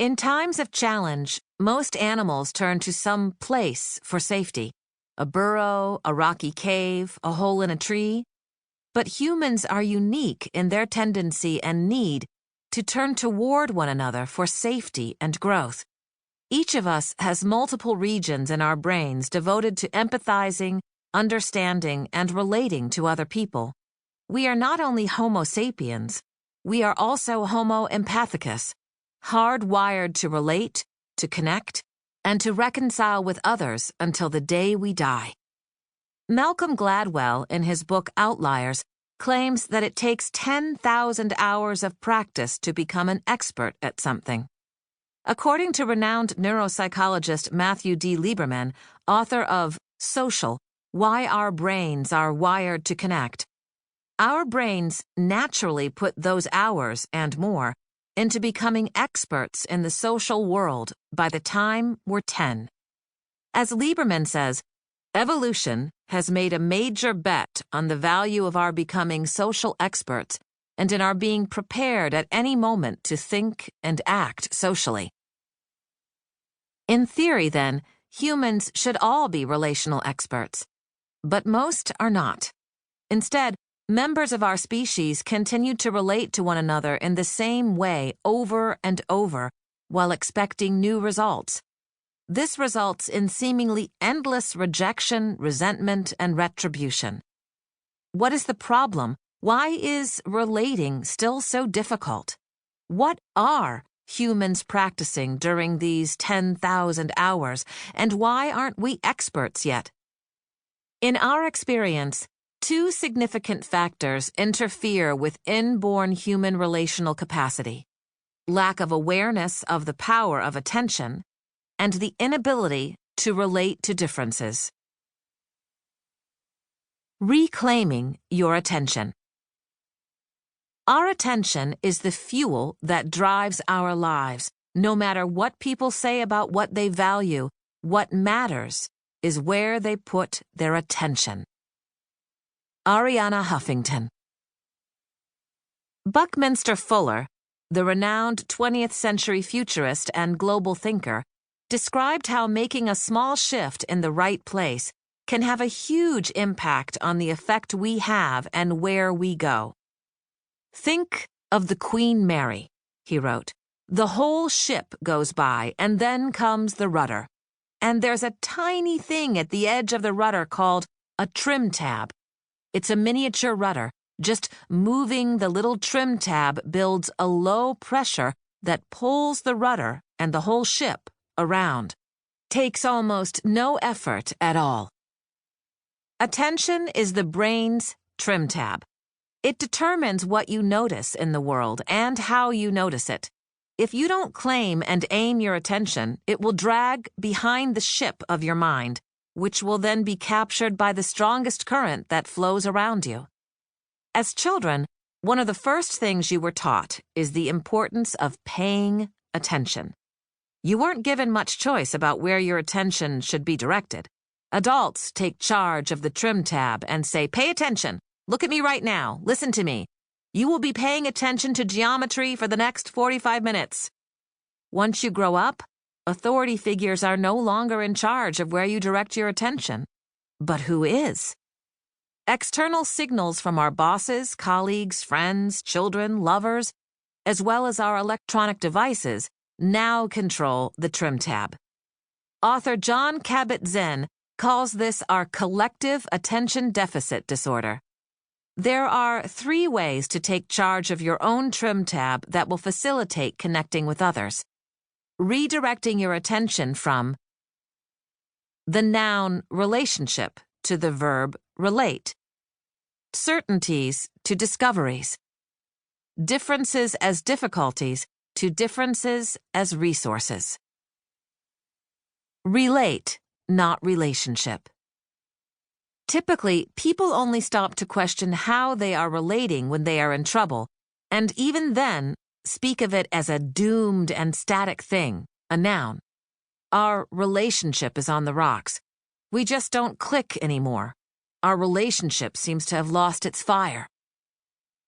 In times of challenge, most animals turn to some place for safety. A burrow, a rocky cave, a hole in a tree. But humans are unique in their tendency and need to turn toward one another for safety and growth. Each of us has multiple regions in our brains devoted to empathizing, understanding, and relating to other people. We are not only Homo sapiens, we are also Homo empathicus, hardwired to relate, to connect, and to reconcile with others until the day we die. Malcolm Gladwell, in his book Outliers, claims that it takes 10,000 hours of practice to become an expert at something. According to renowned neuropsychologist Matthew D. Lieberman, author of Social: Why Our Brains Are Wired to Connect, our brains naturally put those hours and more into becoming experts in the social world by the time we're 10. As Lieberman says, evolution has made a major bet on the value of our becoming social experts and in our being prepared at any moment to think and act socially. In theory, then, humans should all be relational experts. But most are not. Instead, members of our species continue to relate to one another in the same way over and over while expecting new results. This results in seemingly endless rejection, resentment, and retribution. What is the problem? Why is relating still so difficult? What are humans practicing during these 10,000 hours, and why aren't we experts yet? In our experience, two significant factors interfere with inborn human relational capacity: lack of awareness of the power of attention and the inability to relate to differences. Reclaiming your attention. Our attention is the fuel that drives our lives. No matter what people say about what they value, what matters is where they put their attention. Arianna Huffington. Buckminster Fuller, the renowned 20th century futurist and global thinker, described how making a small shift in the right place can have a huge impact on the effect we have and where we go. Think of the Queen Mary, he wrote. The whole ship goes by, and then comes the rudder. And there's a tiny thing at the edge of the rudder called a trim tab. It's a miniature rudder. Just moving the little trim tab builds a low pressure that pulls the rudder and the whole ship around. Takes almost no effort at all. Attention is the brain's trim tab. It determines what you notice in the world and how you notice it. If you don't claim and aim your attention, it will drag behind the ship of your mind, which will then be captured by the strongest current that flows around you. As children, one of the first things you were taught is the importance of paying attention. You weren't given much choice about where your attention should be directed. Adults take charge of the trim tab and say, "Pay attention. Look at me right now. Listen to me. You will be paying attention to geometry for the next 45 minutes. Once you grow up, authority figures are no longer in charge of where you direct your attention. But who is? External signals from our bosses, colleagues, friends, children, lovers, as well as our electronic devices, now control the trim tab. Author Jon Kabat-Zinn calls this our collective attention deficit disorder. There are 3 ways to take charge of your own trim tab that will facilitate connecting with others. Redirecting your attention from the noun relationship to the verb relate, certainties to discoveries, differences as difficulties to differences as resources. Relate, not relationship. Typically, people only stop to question how they are relating when they are in trouble, and even then, speak of it as a doomed and static thing, a noun. Our relationship is on the rocks. We just don't click anymore. Our relationship seems to have lost its fire.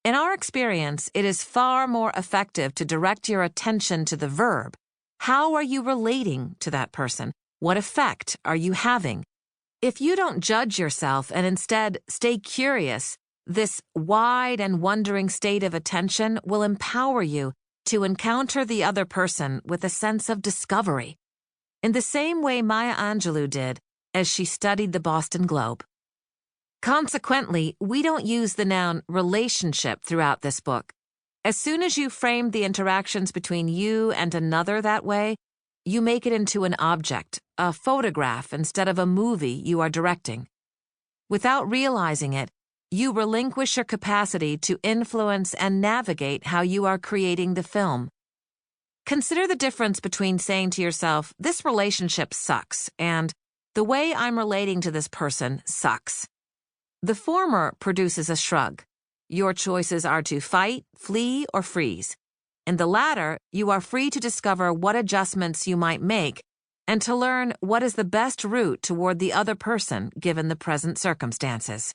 In our experience, it is far more effective to direct your attention to the verb, How are you relating to that person? What effect are you having? If you don't judge yourself and instead stay curious, this wide and wondering state of attention will empower you to encounter the other person with a sense of discovery, in the same way Maya Angelou did as she studied the Boston Globe. Consequently, we don't use the noun relationship throughout this book. As soon as you frame the interactions between you and another that way, you make it into an object, a photograph instead of a movie you are directing. Without realizing it, you relinquish your capacity to influence and navigate how you are creating the film. Consider the difference between saying to yourself, "This relationship sucks," and "The way I'm relating to this person sucks." The former produces a shrug. Your choices are to fight, flee, or freeze. In the latter, you are free to discover what adjustments you might make and to learn what is the best route toward the other person given the present circumstances.